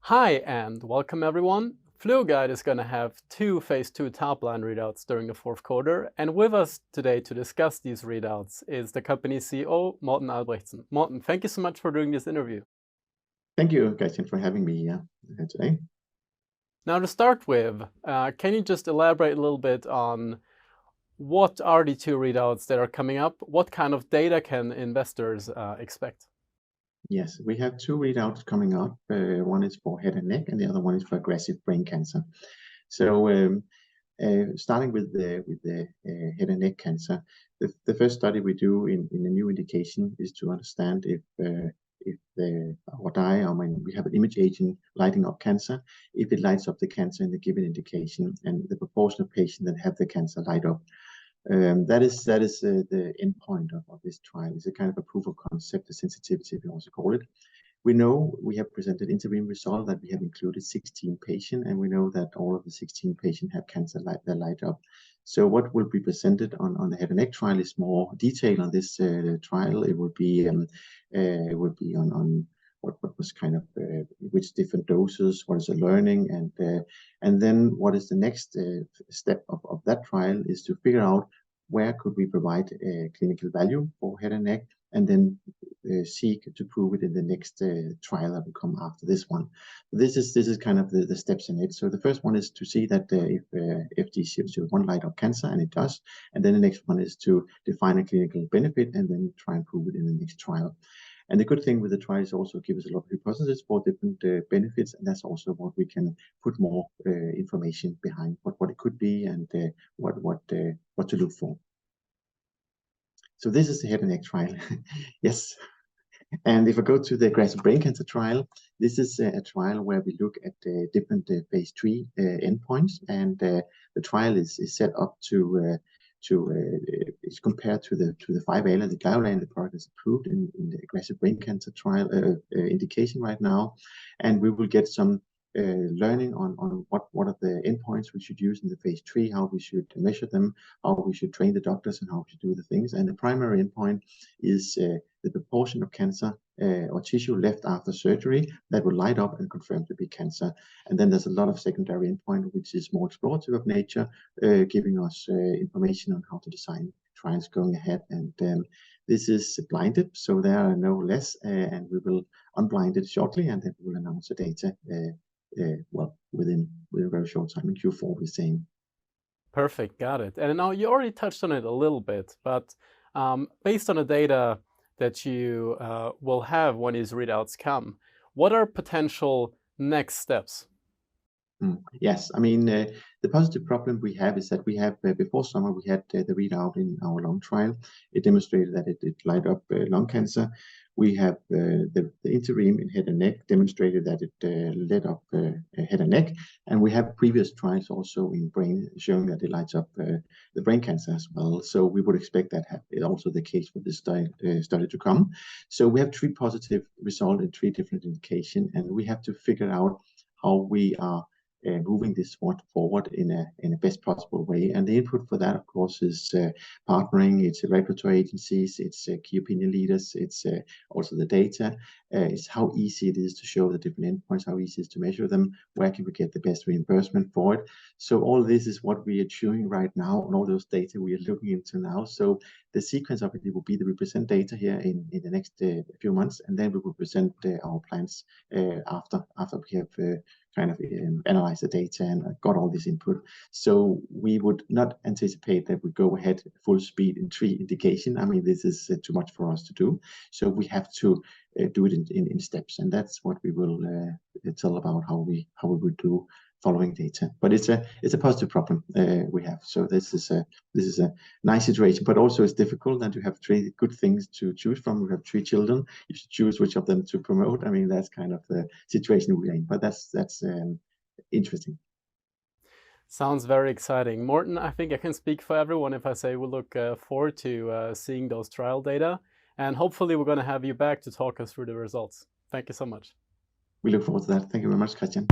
Hi and welcome everyone. FluoGuide is going to have two phase 2 top-line readouts during the fourth quarter, and with us today to discuss these readouts is the company's CEO, Morten Albrechtsen. Morten, thank you so much for doing this interview. Thank you, Christian, for having me here today. Now to start with, can you just elaborate a little bit on what are the two readouts that are coming up? What kind of data can investors expect? Yes, we have two readouts coming up. One is for head and neck, and the other one is for aggressive brain cancer. So, starting with the head and neck cancer, the first study we do in a new indication is to understand if our dye, when we have an image agent lighting up cancer, if it lights up the cancer in the given indication, and the proportion of patients that have the cancer light up. That is the endpoint of this trial. It's a kind of a proof of concept, the sensitivity we also call it. We know we have presented interim result that we have included 16 patients, and we know that all of the 16 patients have cancer that light up. So what will be presented on the head and neck trial is more detail on this trial. It will be on what was kind of which different doses, what is the learning, and then what is the next step of that trial is to figure out where could we provide clinical value for head and neck, and then seek to prove it in the next trial that will come after this one. This is kind of the steps in it. So the first one is to see that if FG001 light up cancer, and it does, and then the next one is to define a clinical benefit and then try and prove it in the next trial. And the good thing with the trial is also give us a lot of hypotheses for different benefits, and that's also what we can put more information behind what it could be and what to look for. So this is the head and neck trial. Yes. And if I go to the aggressive brain cancer trial, this is a trial where we look at different phase 3 endpoints, and the trial is set up to it's compared to the 5-ALA, the Glyolane, the product is approved in the aggressive brain cancer trial indication right now, and we will get some learning on what are the endpoints we should use in the phase 3, how we should measure them, how we should train the doctors, and how we should do the things. And the primary endpoint is the proportion of cancer or tissue left after surgery that will light up and confirm to be cancer. And then there's a lot of secondary endpoint, which is more explorative of nature, giving us information on how to design trials going ahead. And this is blinded, so there are no less, and we will unblind it shortly, and then we will announce the data within a very short time, in Q4 we're saying. Perfect, got it. And now you already touched on it a little bit, but based on the data that you will have when these readouts come, what are potential next steps? Yes, I mean, the positive problem we have is that we have, before summer, we had the readout in our lung trial. It demonstrated that it light up lung cancer. We have the interim in head and neck demonstrated that it lit up head and neck. And we have previous trials also in brain showing that it lights up the brain cancer as well. So we would expect that is also the case for this study to come. So we have 3 positive results in 3 different indications, and we have to figure out how we are moving this forward in a best possible way. And the input for that, of course, is partnering. It's regulatory agencies, it's key opinion leaders, it's also the data. It's how easy it is to show the different endpoints, how easy it is to measure them, where can we get the best reimbursement for it. So all this is what we are doing right now, and all those data we are looking into now. So the sequence of it will be that we present data here in the next few months, and then we will present our plans after we have kind of analyze the data and got all this input. So we would not anticipate that we go ahead full speed in 3 indications. I mean, this is too much for us to do. So we have to do it in steps, and that's what we will tell about how we would do following data. But it's a positive problem we have. So this is a nice situation, but also it's difficult that you have 3 good things to choose from. We have 3 children. You should choose which of them to promote. I mean, that's kind of the situation we're in. But that's interesting. Sounds very exciting. Morten, I think I can speak for everyone if I say we look forward to seeing those trial data. And hopefully we're going to have you back to talk us through the results. Thank you so much. We look forward to that. Thank you very much, Christian.